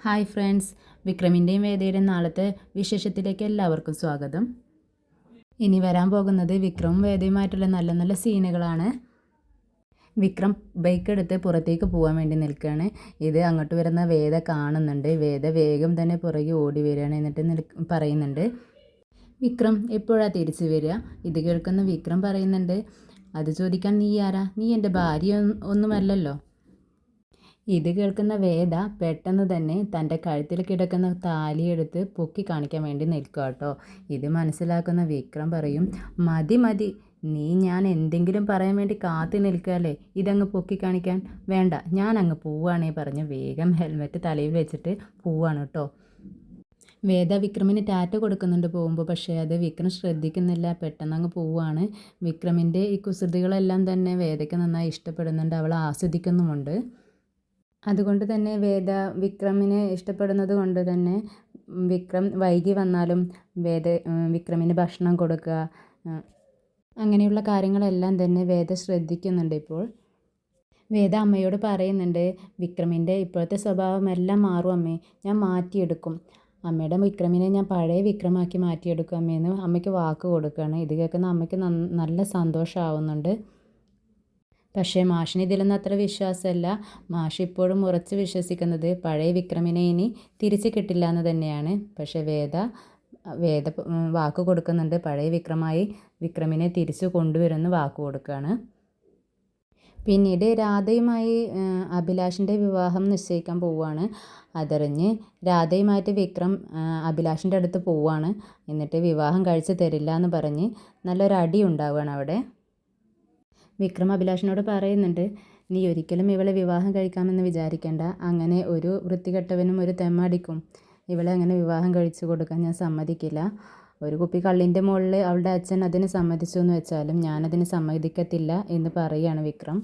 Hi friends, വിക്രമിൻ്റെയും വേദയുടെയും നാളത്തെ വിശേഷത്തിലേക്ക് എല്ലാവർക്കും സ്വാഗതം. ഇനി വരാൻ പോകുന്നത് വിക്രമും വേദയുമായിട്ടുള്ള നല്ല നല്ല സീനുകളാണ്. വിക്രം ബൈക്ക് എടുത്ത് പുറത്തേക്ക് പോകാൻ വേണ്ടി നിൽക്കുകയാണ്. ഇത് അങ്ങോട്ട് വരുന്ന വേദ കാണുന്നുണ്ട്. വേദ വേഗം തന്നെ പുറകെ ഓടി വരികയാണ്. എന്നിട്ട് പറയുന്നുണ്ട്, വിക്രം എപ്പോഴാണ് തിരിച്ചു വരിക? ഇത് കേൾക്കുന്ന വിക്രം പറയുന്നുണ്ട്, അത് ചോദിക്കാൻ നീ ആരാ? നീ എൻ്റെ ഭാര്യ ഒന്നുമല്ലല്ലോ. ഇത് കേൾക്കുന്ന വേദ പെട്ടെന്ന് തന്നെ തൻ്റെ കഴുത്തിൽ കിടക്കുന്ന താലിയെടുത്ത് പൊക്കി കാണിക്കാൻ വേണ്ടി നിൽക്കുക കേട്ടോ. ഇത് മനസ്സിലാക്കുന്ന വിക്രം പറയും, മതി മതി, നീ ഞാൻ എന്തെങ്കിലും പറയാൻ വേണ്ടി കാത്തു നിൽക്കുകയല്ലേ, ഇതങ്ങ് പൊക്കി കാണിക്കാൻ വേണ്ട, ഞാൻ അങ്ങ് പോവുകയാണേ പറഞ്ഞ് വേഗം ഹെൽമെറ്റ് തലയിൽ വെച്ചിട്ട് പോവുകയാണ് കേട്ടോ. വേദ വിക്രമിന് ടാറ്റ കൊടുക്കുന്നുണ്ട് പോകുമ്പോൾ, പക്ഷേ അത് വിക്രം ശ്രദ്ധിക്കുന്നില്ല, പെട്ടെന്ന് അങ്ങ് പോവുകയാണ്. വിക്രമിൻ്റെ ഈ കുസൃതികളെല്ലാം തന്നെ വേദയ്ക്ക് നന്നായി ഇഷ്ടപ്പെടുന്നുണ്ട്, അവൾ ആസ്വദിക്കുന്നുമുണ്ട്. അതുകൊണ്ട് തന്നെ വേദ വിക്രമിനെ ഇഷ്ടപ്പെടുന്നത് കൊണ്ട് തന്നെ വിക്രം വൈകി വന്നാലും വിക്രമിന് ഭക്ഷണം കൊടുക്കുക, അങ്ങനെയുള്ള കാര്യങ്ങളെല്ലാം തന്നെ വേദ ശ്രദ്ധിക്കുന്നുണ്ട്. ഇപ്പോൾ വേദ അമ്മയോട് പറയുന്നുണ്ട്, വിക്രമിൻ്റെ ഇപ്പോഴത്തെ സ്വഭാവം എല്ലാം മാറും അമ്മേ, ഞാൻ മാറ്റിയെടുക്കും. അമ്മയുടെ വിക്രമിനെ ഞാൻ പഴയ വിക്രമാക്കി മാറ്റിയെടുക്കും അമ്മയെന്ന് അമ്മയ്ക്ക് വാക്ക് കൊടുക്കുകയാണ്. ഇത് കേൾക്കുന്ന അമ്മയ്ക്ക് നല്ല സന്തോഷമാവുന്നുണ്ട്. പക്ഷേ മാഷിന് ഇതിലൊന്നും അത്ര വിശ്വാസമല്ല. മാഷ് ഇപ്പോഴും ഉറച്ച് വിശ്വസിക്കുന്നത് പഴയ വിക്രമിനെ ഇനി തിരിച്ച് കിട്ടില്ല എന്ന് തന്നെയാണ്. പക്ഷേ വേദ വാക്ക് കൊടുക്കുന്നുണ്ട്, പഴയ വിക്രമിനെ തിരിച്ചു കൊണ്ടുവരുമെന്ന് വാക്ക് കൊടുക്കുകയാണ്. പിന്നീട് രാധയുമായി അഭിലാഷിൻ്റെ വിവാഹം നിശ്ചയിക്കാൻ പോവുകയാണ്. അതറിഞ്ഞ് രാധയുമായിട്ട് വിക്രം അഭിലാഷിൻ്റെ അടുത്ത് പോവുകയാണ്. എന്നിട്ട് വിവാഹം കഴിച്ച് തരില്ല എന്ന് പറഞ്ഞ് നല്ലൊരടി ഉണ്ടാവുകയാണ് അവിടെ. വിക്രം അഭിലാഷിനോട് പറയുന്നുണ്ട്, നീ ഒരിക്കലും ഇവളെ വിവാഹം കഴിക്കാമെന്ന് വിചാരിക്കേണ്ട. അങ്ങനെ ഒരു വൃത്തികെട്ടവനും ഒരു തെമ്മാടിക്കും ഇവളെ അങ്ങനെ വിവാഹം കഴിച്ചു കൊടുക്കാൻ ഞാൻ സമ്മതിക്കില്ല. ഒരു കുപ്പി കള്ളിൻ്റെ മുകളിൽ അവളുടെ അച്ഛൻ അതിന് സമ്മതിച്ചു എന്ന് വെച്ചാലും ഞാനതിന് സമ്മതിക്കത്തില്ല എന്ന് പറയുകയാണ് വിക്രം.